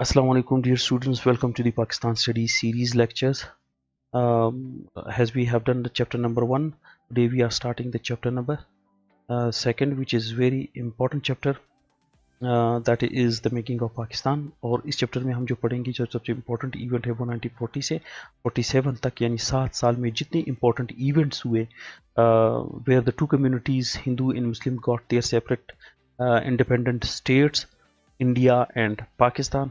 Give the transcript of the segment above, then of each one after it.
Assalamu alaikum, dear students. Welcome to the Pakistan Studies series lectures. As we have done the chapter number 1, today we are starting the chapter number 2, which is very important chapter. That is the making of Pakistan. और इस chapter में हम जो पढ़ेंगे जो सबसे important event है वो 1940 से 47 तक यानी 7 साल में जितने इम्पोर्टेंट इवेंट्स हुए where the two communities Hindu and Muslim got their separate independent states, India and Pakistan.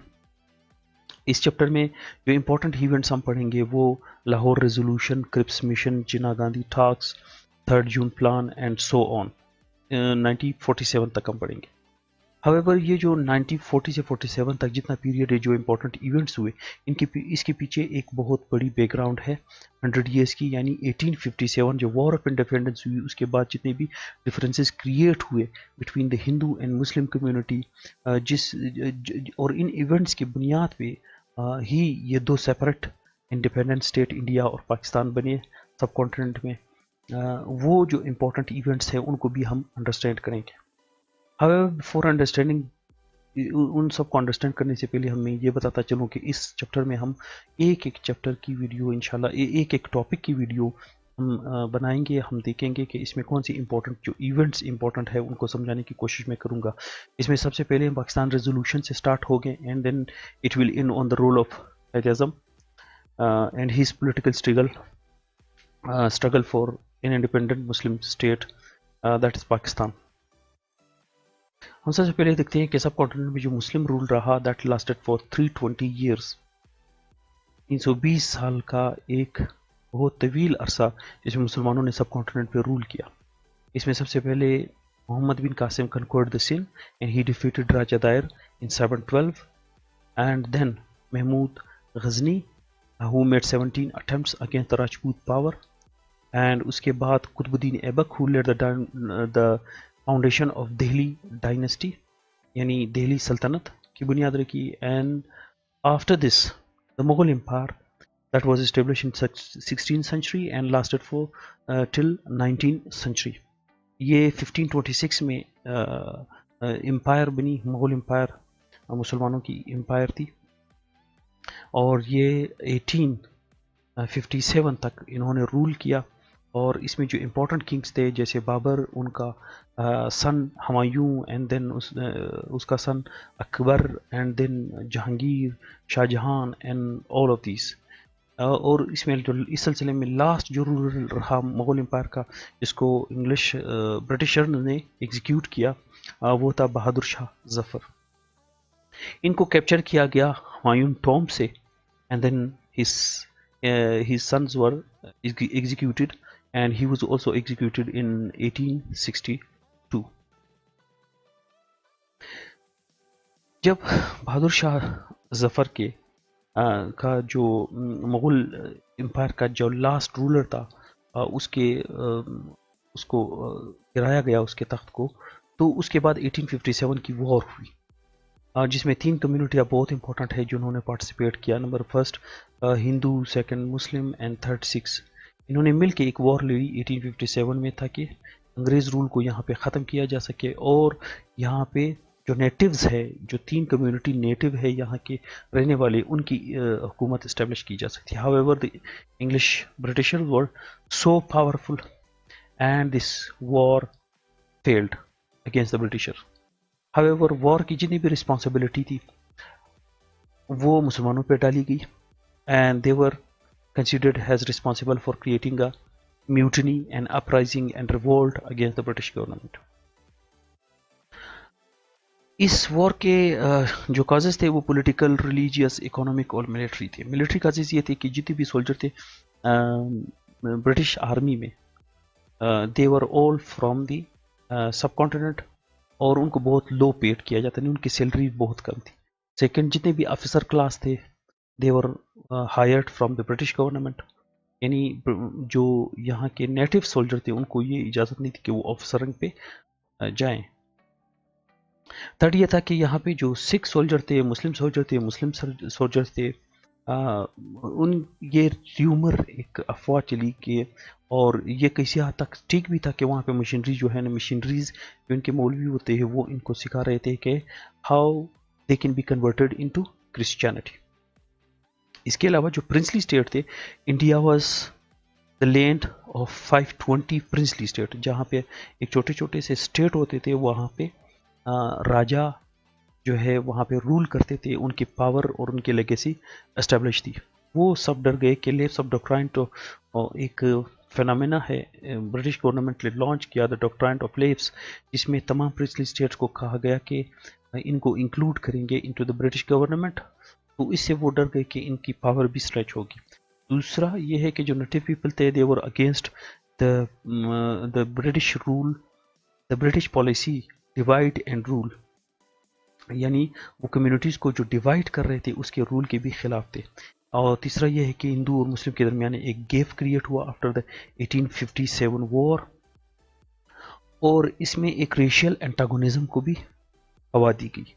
इस चैप्टर में जो इम्पोर्टेंट इवेंट्स हम पढ़ेंगे वो Lahore resolution, Cripps mission, Jinnah Gandhi talks, 3 June plan and so on 1947 तक हम पढ़ेंगे. हाउएवर ये जो 1940 से 47 तक जितना पीरियड है जो इम्पोर्टेंट इवेंट्स हुए इसके पीछे एक बहुत बड़ी बैकग्राउंड है 100 ईयर्स की, यानी 1857 जो वॉर ऑफ इंडिपेंडेंस हुई उसके बाद जितने भी डिफरेंसेस क्रिएट हुए between the Hindu and Muslim community, और इन इवेंट्स की बुनियाद पे ही ये दो सेपरेट इंडिपेंडेंट स्टेट इंडिया और पाकिस्तान बने सब कॉन्टिनेंट में. वो जो इम्पोर्टेंट इवेंट्स हैं उनको भी हम अंडरस्टैंड करेंगे. However, before understanding उन सब को अंडरस्टैंड करने से पहले हमें ये बताता चलूँ कि इस चैप्टर में हम एक एक चैप्टर की वीडियो इंशाल्लाह एक एक टॉपिक की वीडियो हम बनाएंगे. हम देखेंगे कि इसमें कौन सी इंपॉर्टेंट जो इवेंट्स इंपॉर्टेंट है उनको समझाने की कोशिश मैं करूँगा. इसमें सबसे पहले हम पाकिस्तान रेजोल्यूशन से स्टार्ट हो गए and then it will in on the role of Quaid Azam and his political struggle for an independent Muslim state that is Pakistan. हम सबसे पहले देखते हैं कि सब कॉन्टिनेंट में जो मुस्लिम रूल रहा दैट लास्टेड फॉर 320 ईयर्स. 320 साल का एक बहुत तवील अरसा जिसमें मुसलमानों ने सब कॉन्टिनेंट पे रूल किया. इसमें सबसे पहले Mohammad bin Qasim conquered the Sindh and he defeated Raja Dahir in 712 and then Mahmud Ghazni who made 17 attempts against the Rajput power, and उसके बाद Qutbuddin Aibak who led the foundation of Delhi dynasty यानी दिल्ली सल्तनत की बुनियाद रखी. And after this the Mughal empire that was established in 16th century and lasted for till 19th century. ये 1526 में empire बनी, मुगल एम्पायर मुसलमानों की एम्पायर थी, और ये 1857 तक इन्होंने रूल किया. और इसमें जो इम्पोर्टेंट किंग्स थे जैसे बाबर, उनका सन हुमायूं एंड देन उसका son Akbar and then Jahangir, Shahjahan and all of these. और इसमें जो इस सिलसिले में लास्ट जो रूल रहा मुगल एम्पायर का जिसको इंग्लिश ब्रिटिशर ने एग्जीक्यूट किया वो था बहादुर शाह जफर. इनको कैप्चर किया गया हुमायूं टॉम्ब से and then his sons were executed and he was also executed in 1862. जब बहादुर शाह जफर के का जो मुगल एम्पायर का जो लास्ट रूलर था उसको गिराया गया उसके तख्त को, तो उसके बाद 1857 की वॉर हुई जिसमें 3 कम्युनिटियाँ बहुत इंपॉर्टेंट है जिन्होंने पार्टिसिपेट किया. Number first Hindu, second Muslim and third six. इन्होंने मिलकर एक वॉर लड़ी 1857 में ताकि अंग्रेज़ रूल को यहाँ पे ख़त्म किया जा सके और यहाँ पे जो नेटिव्स है, जो 3 कम्युनिटी नेटिव है यहाँ के रहने वाले, उनकी हुकूमत इस्टेब्लिश की जा सकती है. However the English britisher were so powerful and this war failed against the britisher. However war की जितनी भी रिस्पॉन्सिबिलिटी थी वो मुसलमानों पे डाली गई and they were considered as responsible for creating a mutiny and uprising and revolt against the British government. इस वॉर के जो काजेस थे वो पॉलिटिकल, रिलीजियस, इकोनॉमिक और मिलिट्री थे. मिलिट्री काजेस ये थे कि जितने भी सोल्जर थे ब्रिटिश आर्मी में they were all from the subcontinent और उनको बहुत लो पेड किया जाता नहीं, उनकी सैलरी बहुत कम थी. सेकंड, जितने भी ऑफिसर क्लास थे they were hired from the British government, यानी जो यहाँ के नेटिव सोल्जर थे उनको ये इजाज़त नहीं थी कि वो ऑफिसर रंग पे जाएं. थर्ड ये था कि यहाँ पे जो सिख सोल्जर थे, मुस्लिम सोल्जर थे, उन ये र्यूमर एक अफवाह चली कि, और ये किसी हद तक ठीक भी था कि वहाँ पे मशीनरी जो है ना, मशीनरीज जो इनके मौलवी होते हैं वो इनको सिखा रहे थे कि how they can be converted into Christianity. इसके अलावा जो प्रिंसली स्टेट थे, India was the land of 520 princely state, जहाँ पे एक छोटे छोटे से स्टेट होते थे, वहाँ पे राजा जो है वहाँ पे रूल करते थे, उनकी पावर और उनकी लेगेसी एस्टेब्लिश थी। वो सब डर गए कि लेप्स ऑफ डॉक्ट्राइन, तो एक फेनोमेना है, ब्रिटिश गवर्नमेंट ने लॉन्च किया द डॉक्ट्राइन ऑफ लेप्स, जिसमें तमाम प्रिंसली स्टेट्स को कहा गया कि इनको इंक्लूड करेंगे इनटू द ब्रिटिश गवर्नमेंट। तो इससे वो डर गए कि इनकी पावर भी स्ट्रेच होगी। दूसरा ये है कि जो नेटिव पीपल थे, they were against the British rule, the British policy divide and rule, यानी वो कम्युनिटीज़ को जो डिवाइड कर रहे थे उसके रूल के भी खिलाफ थे। और तीसरा ये है कि हिंदू और मुस्लिम के दरमियान एक गैप क्रिएट हुआ आफ्टर द 1857 वॉर, और इसमें एक रेशियल एंटागोनिज्म को भी हवा दी गई।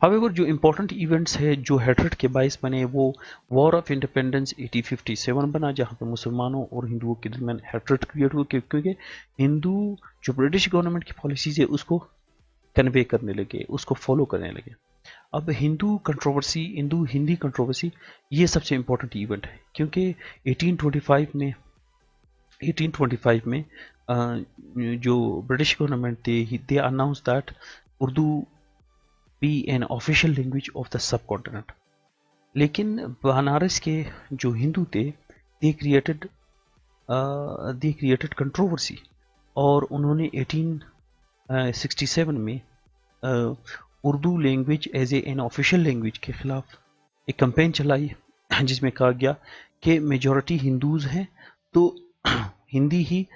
हावेवर जो इम्पोर्टेंट इवेंट्स है जो हेट्रेड के बायस बने, वो वॉर ऑफ इंडिपेंडेंस 1857 बना, जहाँ पे मुसलमानों और हिंदुओं के दरमियान हेट्रेड क्रिएट हुआ, क्योंकि हिंदू जो ब्रिटिश गवर्नमेंट की पॉलिसीज है उसको कन्वे करने लगे, उसको फॉलो करने लगे। अब हिंदू कंट्रोवर्सी, हिंदू हिंदी कंट्रोवर्सी, ये सबसे इम्पोर्टेंट इवेंट है, क्योंकि 1825 में जो ब्रिटिश गवर्नमेंट थी, they announce that Urdu be an official language of the subcontinent. लेकिन बनारस के जो हिंदू थे, दे क्रिएटेड कंट्रोवर्सी, और उन्होंने 1867 में Urdu language as an official language के खिलाफ एक कैंपेन चलाई, जिसमें कहा गया कि मेजॉरिटी हिंदूज हैं, तो हिंदी ही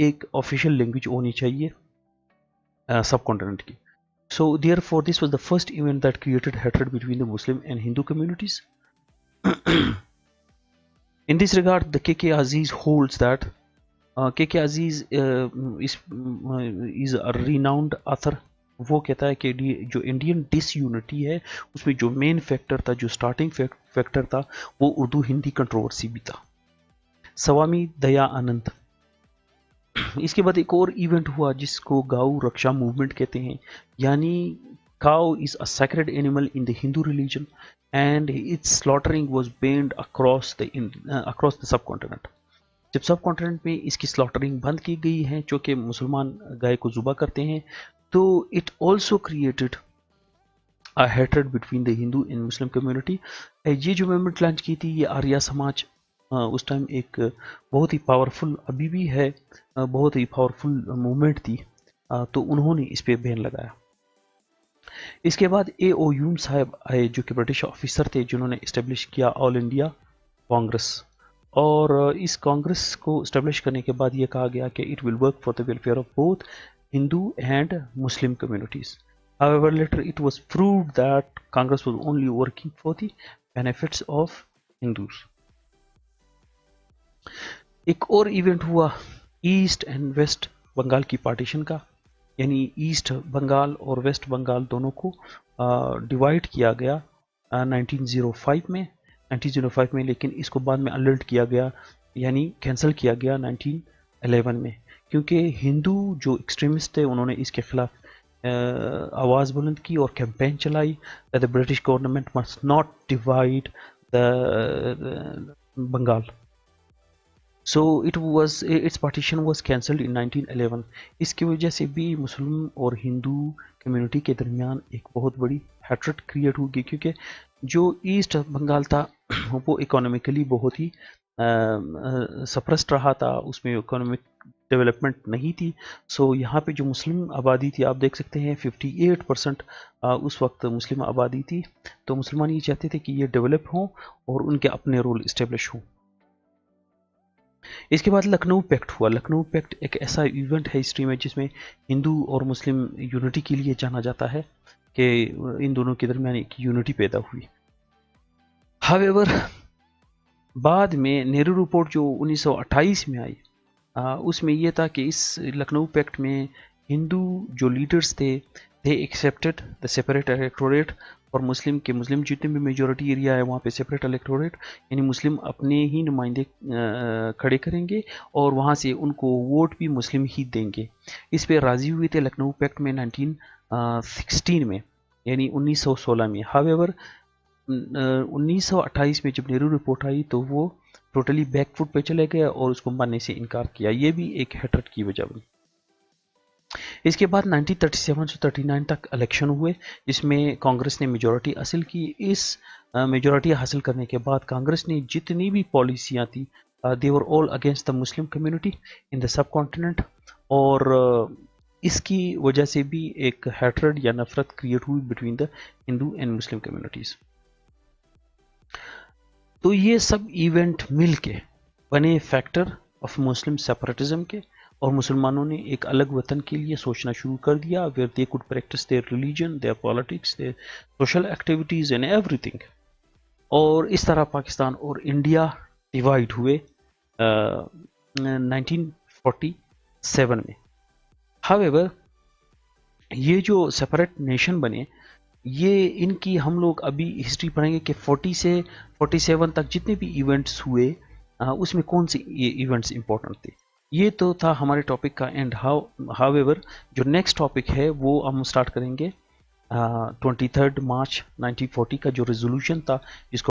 एक ऑफिशियल लैंग्वेज होनी चाहिए सब कॉन्टिनेंट की। So therefore this was the first event that created hatred between the Muslim and Hindu communities. In this regard, the K.K. Aziz holds that K.K. Aziz is a renowned author. वो कहता है कि जो Indian disunity है उसमें जो main factor था, जो स्टार्टिंग फैक्टर था, वो उर्दू हिंदी कंट्रोवर्सी भी था। स्वामी दया आनंद। इसके बाद एक और इवेंट हुआ जिसको गौ रक्षा मूवमेंट कहते हैं, यानी cow is a sacred animal in the Hindu religion and its slaughtering was banned across the subcontinent. जब सब कॉन्टिनेंट में इसकी स्लॉटरिंग बंद की गई है, जो कि मुसलमान गाय को जुबा करते हैं, तो it also created a hatred between the Hindu and Muslim community. ये जो मूवमेंट लॉन्च की थी, ये आर्या समाज उस टाइम एक बहुत ही पावरफुल, अभी भी है, बहुत ही पावरफुल मूवमेंट थी, तो उन्होंने इस पे बैन लगाया। इसके बाद A.O. ह्यूम साहब आए, जो कि ब्रिटिश ऑफिसर थे, जिन्होंने इस्टेब्लिश किया ऑल इंडिया कांग्रेस, और इस कांग्रेस को इस्टेब्लिश करने के बाद ये कहा गया कि it will work for the welfare of both Hindu and Muslim communities. However, later it was proved that Congress was only working for the benefits of Hindus. एक और इवेंट हुआ ईस्ट एंड वेस्ट बंगाल की पार्टीशन का, यानी east Bengal और waste Bengal दोनों को divide किया गया 1905 में, लेकिन इसको बाद में अलर्ट किया गया, यानी कैंसिल किया गया 1911 में, क्योंकि हिंदू जो एक्सट्रीमिस्ट थे उन्होंने इसके खिलाफ आवाज़ बुलंद की और कैंपेन चलाई that the British government must not divide the Bengal. So its partition was cancelled in 1911. इसकी वजह से भी मुस्लिम और हिंदू कम्युनिटी के दरमियान एक बहुत बड़ी हैट्रेड क्रिएट होगी, क्योंकि जो ईस्ट बंगाल था वो इकोनॉमिकली बहुत ही सप्रेस्ड रहा था, उसमें इकोनॉमिक डेवलपमेंट नहीं थी। सो यहाँ पे जो मुस्लिम आबादी थी, आप देख सकते हैं 58% उस वक्त मुस्लिम आबादी थी, तो मुसलमान ये चाहते थे कि ये डेवलप हों और उनके अपने रोल इस्टेब्लिश हों। इसके बाद लखनऊ पैक्ट हुआ। लखनऊ पैक्ट एक ऐसा इवेंट है हिस्ट्री में जिसमें हिंदू और मुस्लिम यूनिटी के लिए जाना जाता है, कि इन दोनों के दरमियान एक यूनिटी पैदा हुई। हावेवर बाद में नेहरू रिपोर्ट जो 1928 में आई, उसमें यह था कि इस लखनऊ पैक्ट में हिंदू जो लीडर्स थे, they accepted the separate electorate, और मुस्लिम जितने भी मेजॉरिटी एरिया है वहाँ पे सेपरेट इलेक्टोरेट, यानी मुस्लिम अपने ही नुमाइंदे खड़े करेंगे और वहाँ से उनको वोट भी मुस्लिम ही देंगे। इस पे राजी हुए थे लखनऊ पैक्ट में 1916 में, यानी 1916 में। हावेवर 1928 में जब नेहरू रिपोर्ट आई तो वो टोटली बैकफुट पे चले गए और उसको मानने से इनकार किया। ये भी एक हेट्रेट की वजह बनी। इसके बाद 1937 से 39 तक इलेक्शन हुए जिसमें कांग्रेस ने मेजॉरिटी हासिल की। इस मेजॉरिटी हासिल करने के बाद कांग्रेस ने जितनी भी पॉलिसियाँ थी they were all against the Muslim community in the subcontinent, और इसकी वजह से भी एक हैट्रेड या नफरत क्रिएट हुई between the Hindu and Muslim communities. तो ये सब इवेंट मिल के बने फैक्टर ऑफ मुस्लिम सेपरेटिज्म के, और मुसलमानों ने एक अलग वतन के लिए सोचना शुरू कर दिया where they could practise their religion, their politics, their social activities and everything. और इस तरह पाकिस्तान और इंडिया डिवाइड हुए 1947 में। हावेवर ये जो सेपरेट नेशन बने, ये इनकी हम लोग अभी हिस्ट्री पढ़ेंगे कि 40 से 47 तक जितने भी इवेंट्स हुए उसमें कौन से इवेंट्स इंपॉर्टेंट थे। ये तो था हमारे टॉपिक का एंड। हावेवर जो नेक्स्ट टॉपिक है वो हम स्टार्ट करेंगे 23 मार्च 1940 का जो रेजोल्यूशन था जिसको